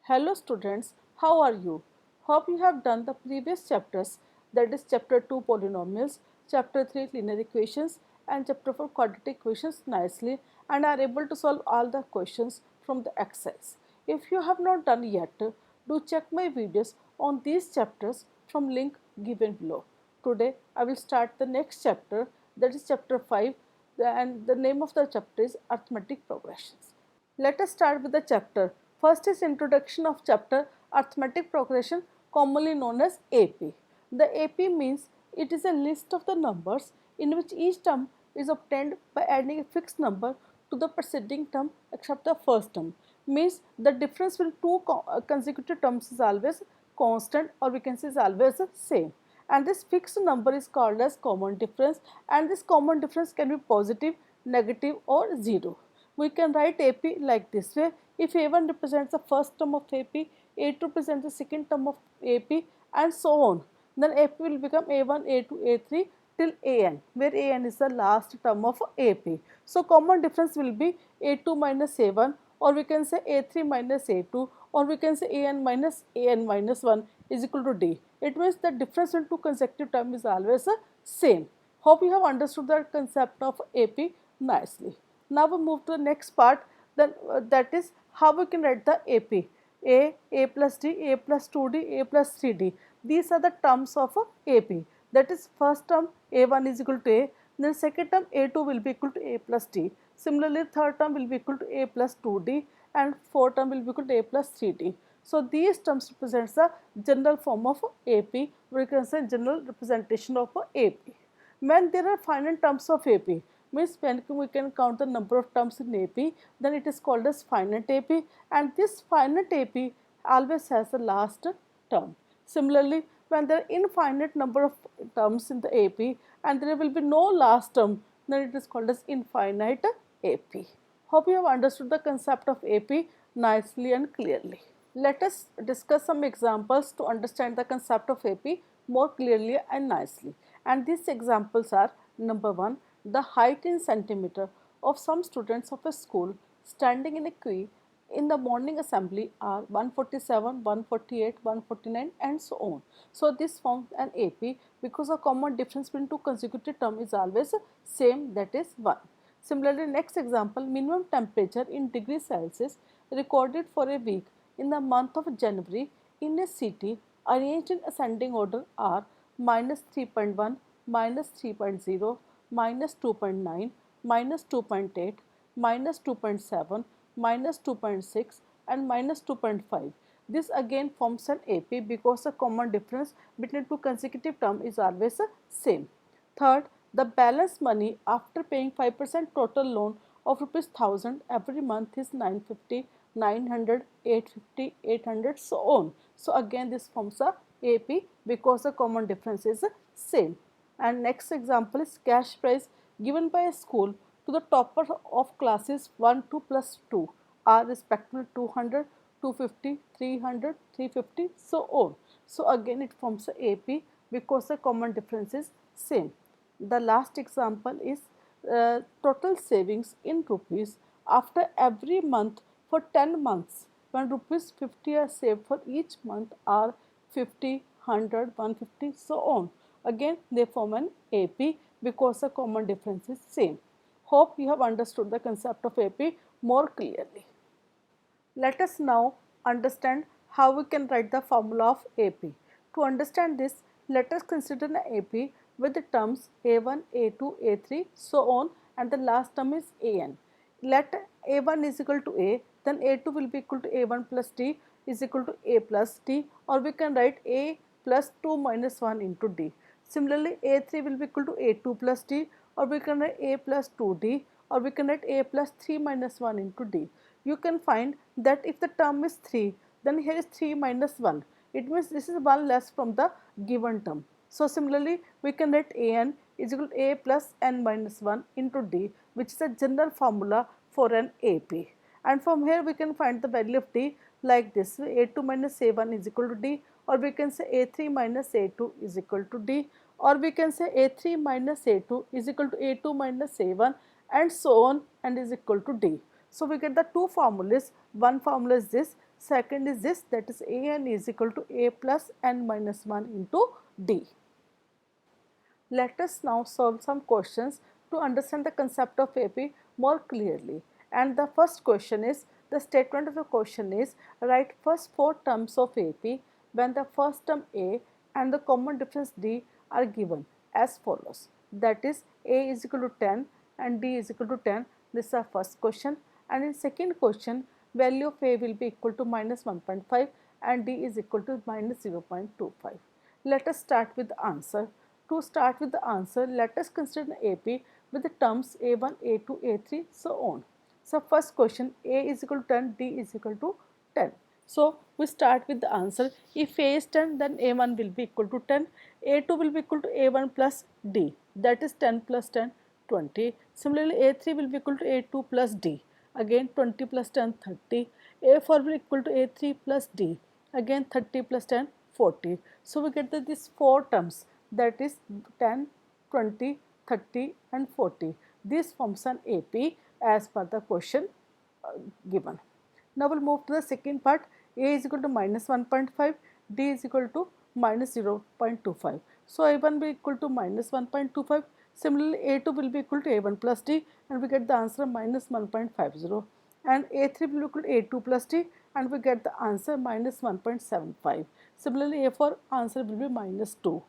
Hello students, how are you? Hope you have done the previous chapters, that is chapter 2 polynomials, chapter 3 linear equations and chapter 4 quadratic equations nicely and are able to solve all the questions from the exercise. If you have not done yet, do check my videos on these chapters from link given below. Today I will start the next chapter, that is chapter 5, and the name of the chapter is arithmetic progressions. Let us start with the chapter. First is introduction of chapter arithmetic progression, commonly known as AP. The AP means it is a list of the numbers in which each term is obtained by adding a fixed number to the preceding term except the first term. Means the difference between two consecutive terms is always constant, or we can say is always the same, and this fixed number is called as common difference, and this common difference can be positive, negative or 0. We can write AP like this way. If A1 represents the first term of AP, A2 represents the second term of AP and so on, then AP will become A1, A2, A3 till AN, where AN is the last term of AP. So common difference will be A2 minus A1, or we can say A3 minus A2, or we can say AN minus 1 is equal to D. It means the difference in two consecutive terms is always the same. Hope you have understood the concept of AP nicely. Now we move to the next part, that is how we can write the AP. A plus D, A plus 2D, A plus 3D. These are the terms of AP. That is first term A1 is equal to A, then second term A2 will be equal to A plus D. Similarly, third term will be equal to A plus 2D and fourth term will be equal to A plus 3D. So these terms represents the general form of AP, we can say general representation of AP. When there are finite terms of AP, means when we can count the number of terms in AP, then it is called as finite AP, and this finite AP always has the last term. Similarly, when there are infinite number of terms in the AP and there will be no last term, then it is called as infinite AP. Hope you have understood the concept of AP nicely and clearly. Let us discuss some examples to understand the concept of AP more clearly and nicely. And these examples are: number 1, the height in centimeter of some students of a school standing in a queue in the morning assembly are 147, 148, 149 and so on. So this forms an AP because the common difference between two consecutive terms is always same, that is 1. Similarly, next example, minimum temperature in degrees Celsius recorded for a week in the month of January in a city arranged in ascending order are minus 3.1, minus 3.0, minus 2.9, minus 2.8, minus 2.7, minus 2.6 and minus 2.5. This again forms an AP because the common difference between two consecutive terms is always the same. Third, the balance money after paying 5% total loan of rupees 1000 every month is 950, 900, 850, 800 so on. So again this forms a AP because the common difference is same. And next example is cash prize given by a school to the topper of classes 1, 2 plus 2 are respectively 200, 250, 300, 350 so on. So again it forms a AP because the common difference is same. The last example is total savings in rupees after every month for 10 months, when rupees 50 are saved for each month are 50, 100, 150 so on. Again they form an AP because the common difference is same. Hope you have understood the concept of AP more clearly. Let us now understand how we can write the formula of AP. To understand this, let us consider an AP with the terms A1, A2, A3, so on, and the last term is AN. Let A1 is equal to A, then A2 will be equal to A1 plus D is equal to A plus D, or we can write A plus 2 minus 1 into D. Similarly, A3 will be equal to A2 plus D, or we can write A plus 2D, or we can write A plus 3 minus 1 into D. You can find that if the term is 3, then here is 3 minus 1. It means this is 1 less from the given term. So similarly, we can write An is equal to A plus n minus 1 into D, which is a general formula for an AP. And from here we can find the value of D like this: A2 minus A1 is equal to D, or we can say A3 minus A2 is equal to D, or we can say A3 minus A2 is equal to A2 minus A1 and so on, and is equal to D. So we get the two formulas. One formula is this: Second is this, that is an is equal to a plus n minus 1 into d. Let us now solve some questions to understand the concept of AP more clearly. And the first question is, the statement of the question is, write first four terms of AP when the first term A and the common difference D are given as follows. That is, A is equal to 10 and D is equal to 10. This is our first question. And in second question, value of A will be equal to minus 1.5 and D is equal to minus 0.25. Let us start with the answer. To start with the answer, let us consider AP with the terms A1, A2, A3, so on. So first question, A is equal to 10, D is equal to 10. So we start with the answer. If A is 10, then A1 will be equal to 10, A2 will be equal to A1 plus D, that is 10 plus 10, 20. Similarly, A3 will be equal to A2 plus D, again 20 plus 10, 30. A4 will be equal to A3 plus D, again 30 plus 10, 40. So we get these four terms, that is 10, 20, 30 and 40. This forms an AP as per the question given. Now we'll move to the second part. A is equal to minus 1.5, D is equal to minus 0.25. So A1 will be equal to minus 1.25. Similarly, A2 will be equal to A1 plus D and we get the answer minus 1.50. And A3 will be equal to A2 plus D and we get the answer minus 1.75. Similarly, A4 answer will be minus 2.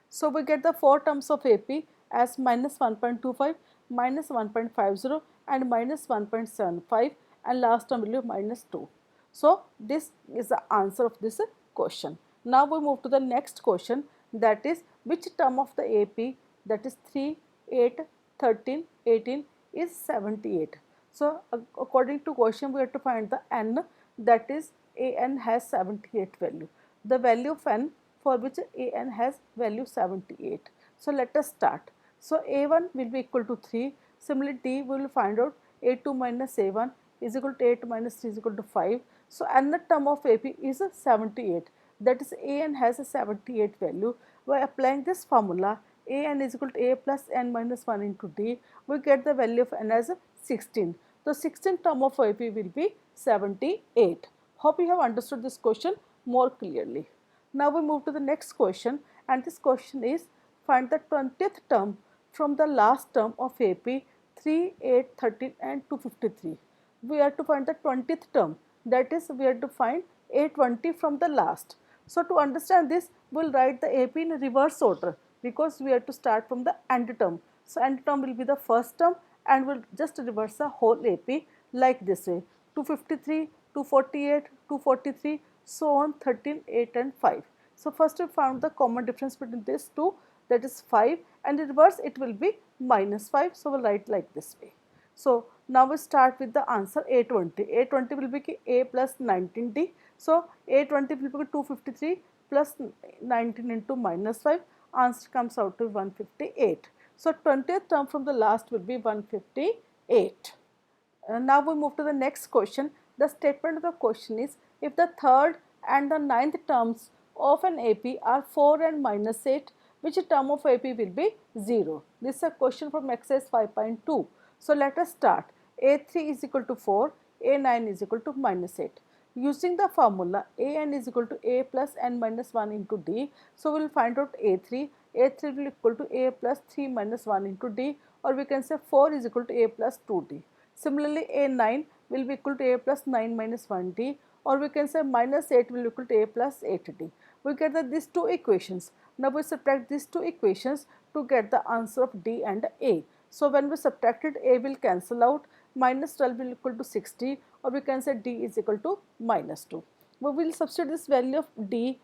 So we get the four terms of AP as minus 1.25, minus 1.50 and minus 1.75 and last term will be minus 2. So this is the answer of this question. Now we move to the next question, that is which term of the AP, that is 3, 8, 13, 18 is 78. So according to question we have to find the n, that is an has 78 value. The value of n for which an has value 78. So let us start. So a1 will be equal to 3. Similarly, d we will find out a2 minus a1 is equal to 8 minus 3 is equal to 5. So nth term of AP is 78. That is an has a 78 value. By applying this formula, an is equal to a plus n minus 1 into d, we get the value of n as 16. The 16th term of AP will be 78. Hope you have understood this question more clearly. Now we move to the next question, and this question is, find the 20th term from the last term of AP 3, 8, 13 and 253. We have to find the 20th term, that is we have to find A20 from the last. So to understand this, we will write the AP in reverse order because we have to start from the end term. So end term will be the first term and we will just reverse the whole AP like this way, 253, 248, 243, so on 13, 8 and 5. So first we found the common difference between these two, that is 5, and in reverse it will be minus 5. So we'll write like this way. So now we start with the answer A20. A20 will be A plus 19D. So A20 will be 253 plus 19 into minus 5. Answer comes out to 158. So 20th term from the last will be 158. Now we move to the next question. The statement of the question is, if the third and the ninth terms of an AP are 4 and minus 8, which term of AP will be 0? This is a question from exercise 5.2. So let us start. A3 is equal to 4, A9 is equal to minus 8. Using the formula an is equal to a plus n minus 1 into d, so we will find out A3. A3 will equal to a plus 3 minus 1 into d, or we can say 4 is equal to a plus 2d. Similarly, A9 will be equal to a plus 9 minus 1d, or we can say minus 8 will equal to a plus 8d. We get these two equations. Now we subtract these two equations to get the answer of d and a. So when we subtracted, a will cancel out, minus 12 will equal to 60, or we can say d is equal to minus 2. We will substitute this value of d,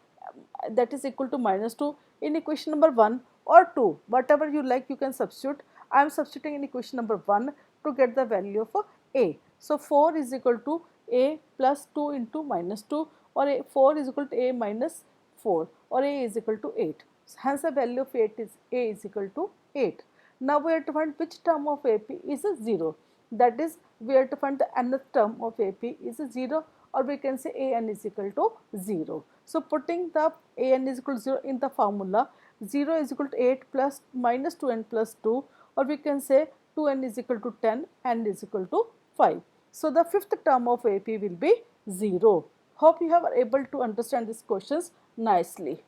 that is equal to minus 2, in equation number 1 or 2, whatever you like you can substitute. I am substituting in equation number 1 to get the value of a. So 4 is equal to a plus 2 into minus 2, or 4 is equal to a minus 4, or a is equal to 8. Hence the value of a is equal to 8. Now we have to find which term of AP is a 0. That is, we have to find the nth term of AP is a 0, or we can say an is equal to 0. So putting the an is equal to 0 in the formula, 0 is equal to 8 plus minus 2n plus 2, or we can say 2n is equal to 10, n is equal to 5. So the fifth term of AP will be 0. Hope you are able to understand these questions nicely.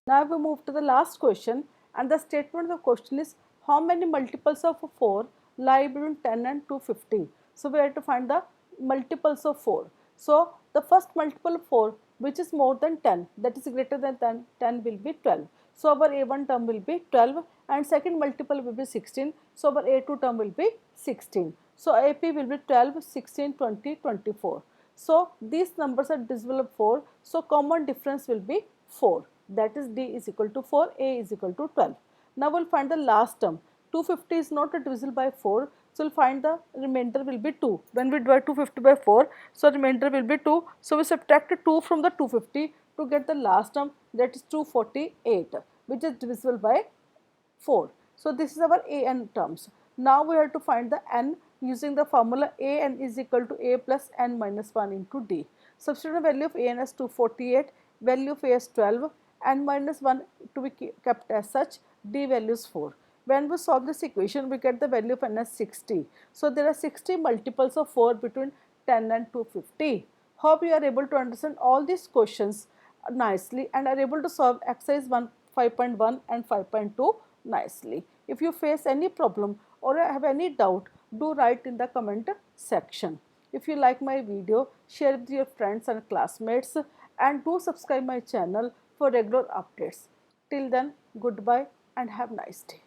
Now we move to the last question, and the statement of the question is, how many multiples of 4 lie between 10 and 250? So we have to find the multiples of 4. So the first multiple of 4 which is more than 10, that is greater than 10 will be 12. So our A1 term will be 12 and second multiple will be 16. So our A2 term will be 16. So AP will be 12, 16, 20, 24. So these numbers are divisible by 4. So common difference will be 4. That is D is equal to 4, A is equal to 12. Now we'll find the last term. 250 is not divisible by 4. So we'll find the remainder will be 2. When we divide 250 by 4, so remainder will be 2. So we subtract 2 from the 250 to get the last term, that is 248, which is divisible by 4. So this is our a n terms. Now we have to find the n using the formula a n is equal to a plus n minus 1 into d. Substitute the value of a n as 248, value of a as 12, n minus 1 to be kept as such, d value is 4. When we solve this equation, we get the value of n as 60. So there are 60 multiples of 4 between 10 and 250. Hope you are able to understand all these questions nicely and are able to solve exercise 5.1 and 5.2 nicely. If you face any problem or have any doubt, do write in the comment section. If you like my video, share with your friends and classmates and do subscribe my channel for regular updates. Till then, goodbye and have a nice day.